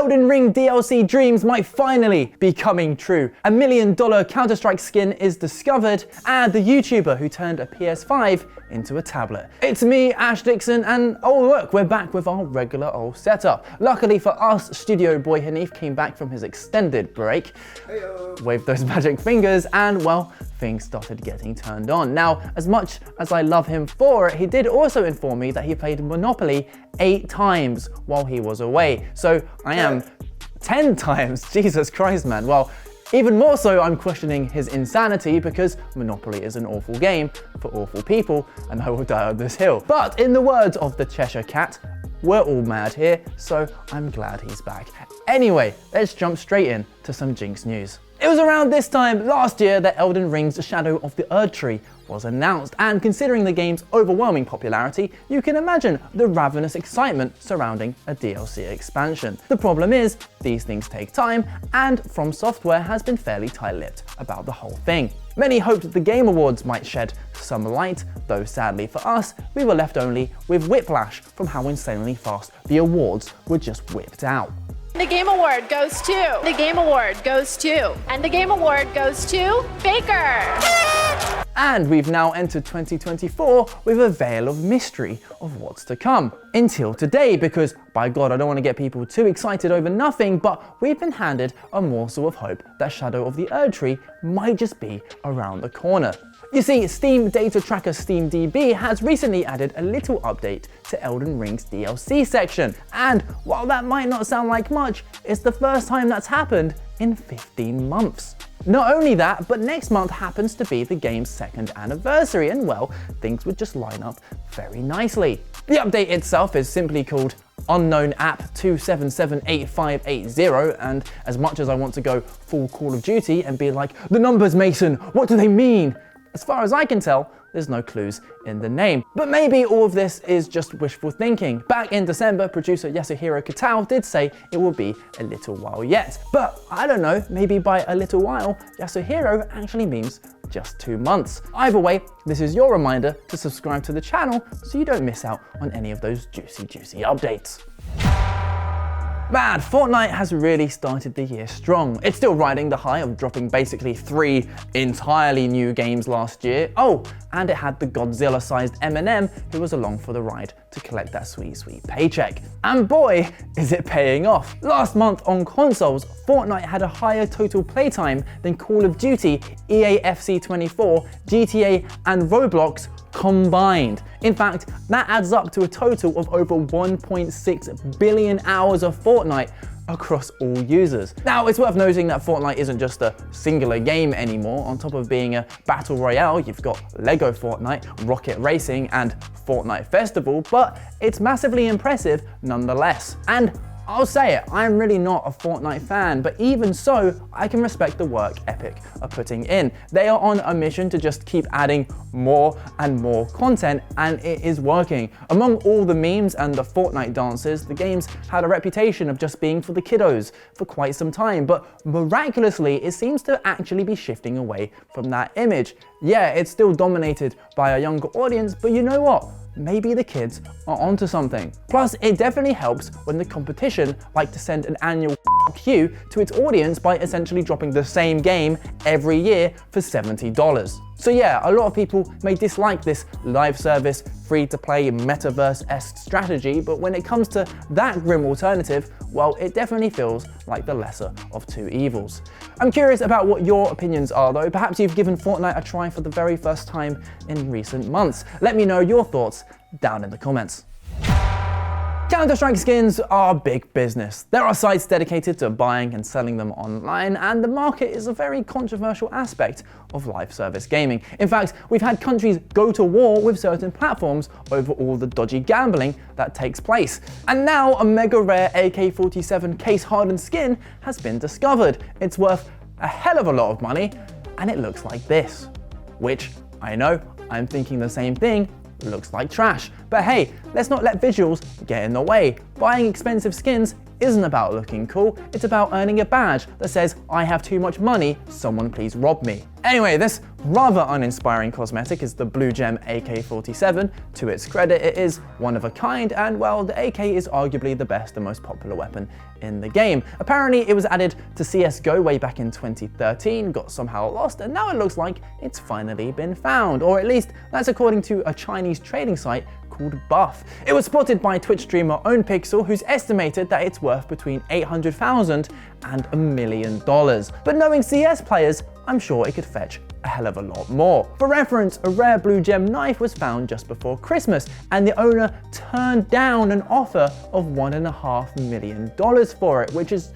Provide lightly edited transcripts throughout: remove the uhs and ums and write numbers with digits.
Elden Ring DLC dreams might finally be coming true. $1 million Counter-Strike skin is discovered, and the YouTuber who turned a PS5 into a tablet. It's me, Ash Dixon, and oh look, we're back with our regular old setup. Luckily for us, studio boy Hanif came back from his extended break, waved those magic fingers, and well, things started getting turned on. Now, as much as I love him for it, he did also inform me that he played Monopoly 8 times while he was away. So I am 10 times, Jesus Christ, man. Well, even more so, I'm questioning his insanity because Monopoly is an awful game for awful people, and I will die on this hill. But in the words of the Cheshire Cat, we're all mad here, so I'm glad he's back. Anyway, let's jump straight in to some GINX news. It was around this time last year that Elden Ring's Shadow of the Erdtree was announced, and considering the game's overwhelming popularity, you can imagine the ravenous excitement surrounding a DLC expansion. The problem is, these things take time, and From Software has been fairly tight-lipped about the whole thing. Many hoped that the Game Awards might shed some light, though sadly for us, we were left only with whiplash from how insanely fast the awards were just whipped out. The Game Award goes to, the Game Award goes to, and the Game Award goes to Faker. And we've now entered 2024 with a veil of mystery of what's to come. Until today, because by God, I don't want to get people too excited over nothing, but we've been handed a morsel of hope that Shadow of the Erdtree might just be around the corner. You see, Steam data tracker SteamDB has recently added a little update to Elden Ring's DLC section. And while that might not sound like much, it's the first time that's happened in 15 months. Not only that, but next month happens to be the game's 2nd anniversary, and well, things would just line up very nicely. The update itself is simply called Unknown App 2778580, and as much as I want to go full Call of Duty and be like, the numbers, Mason, what do they mean? As far as I can tell, there's no clues in the name. But maybe all of this is just wishful thinking. Back in December, producer Yasuhiro Kitao did say it will be a little while yet. But I don't know, maybe by a little while, Yasuhiro actually means just 2 months. Either way, this is your reminder to subscribe to the channel so you don't miss out on any of those juicy updates. Man, Fortnite has really started the year strong. It's still riding the high of dropping basically 3 entirely new games last year. Oh, and it had the Godzilla-sized Eminem who was along for the ride to collect that sweet paycheck. And boy, is it paying off. Last month on consoles, Fortnite had a higher total playtime than Call of Duty, EA FC 24, GTA, and Roblox combined. In fact, that adds up to a total of over 1.6 billion hours of Fortnite across all users. Now, it's worth noting that Fortnite isn't just a singular game anymore. On top of being a battle royale, you've got Lego Fortnite, Rocket Racing, and Fortnite Festival, but it's massively impressive nonetheless. And I'll say it, I'm really not a Fortnite fan, but even so, I can respect the work Epic are putting in. They are on a mission to just keep adding more and more content, and it is working. Among all the memes and the Fortnite dances, the game's had a reputation of just being for the kiddos for quite some time, but miraculously, it seems to actually be shifting away from that image. Yeah, it's still dominated by a younger audience, but you know what? Maybe the kids are onto something. Plus, it definitely helps when the competition like to send an annual you to its audience by essentially dropping the same game every year for $70. So yeah, a lot of people may dislike this live service, free-to-play, metaverse-esque strategy, but when it comes to that grim alternative, well, it definitely feels like the lesser of two evils. I'm curious about what your opinions are though. Perhaps you've given Fortnite a try for the very first time in recent months. Let me know your thoughts down in the comments. Counter-Strike skins are big business. There are sites dedicated to buying and selling them online, and the market is a very controversial aspect of live service gaming. In fact, we've had countries go to war with certain platforms over all the dodgy gambling that takes place. And now a mega rare AK-47 case-hardened skin has been discovered. It's worth a hell of a lot of money, and it looks like this. Which, I know, I'm thinking the same thing, looks like trash. But hey, let's not let visuals get in the way. Buying expensive skins isn't about looking cool, it's about earning a badge that says, I have too much money, someone please rob me. Anyway, this rather uninspiring cosmetic is the Blue Gem AK-47. To its credit, it is one of a kind, and well, the AK is arguably the best and most popular weapon in the game. Apparently, it was added to CSGO way back in 2013, got somehow lost, and now it looks like it's finally been found, or at least that's according to a Chinese trading site called Buff. It was spotted by Twitch streamer OwnPixel, who's estimated that it's worth between $800,000 and $1 million. But knowing CS players, I'm sure it could fetch a hell of a lot more. For reference, a rare blue gem knife was found just before Christmas, and the owner turned down an offer of $1.5 million for it, which is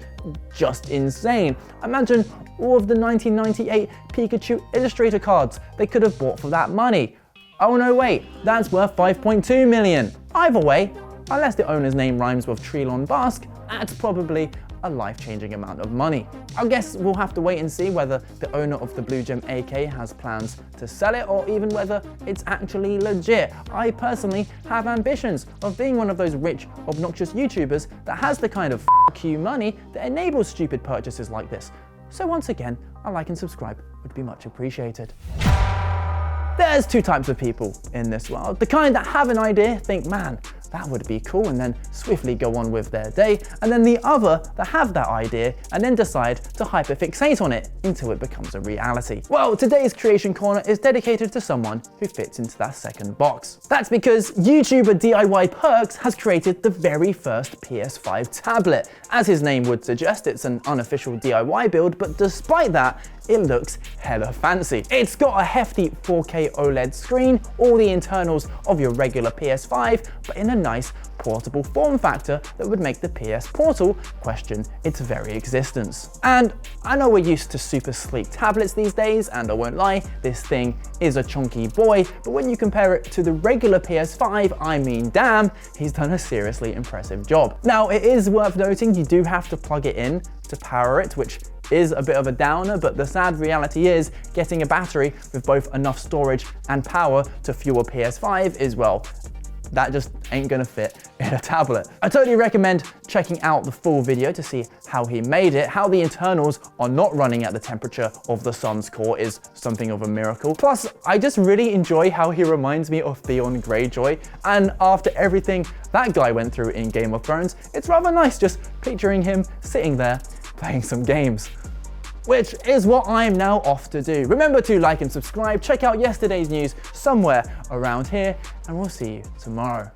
just insane. Imagine all of the 1998 Pikachu Illustrator cards they could have bought for that money. Oh no, wait, that's worth $5.2 million. Either way, unless the owner's name rhymes with Trelon Basque, that's probably a life-changing amount of money. I guess we'll have to wait and see whether the owner of the Blue Gem AK has plans to sell it, or even whether it's actually legit. I personally have ambitions of being one of those rich, obnoxious YouTubers that has the kind of f*** you money that enables stupid purchases like this. So once again, a like and subscribe would be much appreciated. There's two types of people in this world. The kind that have an idea, think, man, that would be cool, and then swiftly go on with their day. And then the other that have that idea and then decide to hyperfixate on it until it becomes a reality. Well, today's Creation Corner is dedicated to someone who fits into that second box. That's because YouTuber DIY Perks has created the very first PS5 tablet. As his name would suggest, it's an unofficial DIY build, but despite that, it looks hella fancy. It's got a hefty 4K OLED screen, all the internals of your regular PS5, but in a nice portable form factor that would make the PS Portal question its very existence. And I know we're used to super sleek tablets these days, and I won't lie, this thing is a chunky boy, but when you compare it to the regular PS5, I mean damn, he's done a seriously impressive job. Now, it is worth noting you do have to plug it in to power it, which is a bit of a downer, but the sad reality is getting a battery with both enough storage and power to fuel a PS5 is, well, that just ain't gonna fit in a tablet. I totally recommend checking out the full video to see how he made it. How the internals are not running at the temperature of the sun's core is something of a miracle. Plus, I just really enjoy how he reminds me of Theon Greyjoy, and after everything that guy went through in Game of Thrones, it's rather nice just picturing him sitting there playing some games. Which is what I'm now off to do. Remember to like and subscribe, check out yesterday's news somewhere around here, and we'll see you tomorrow.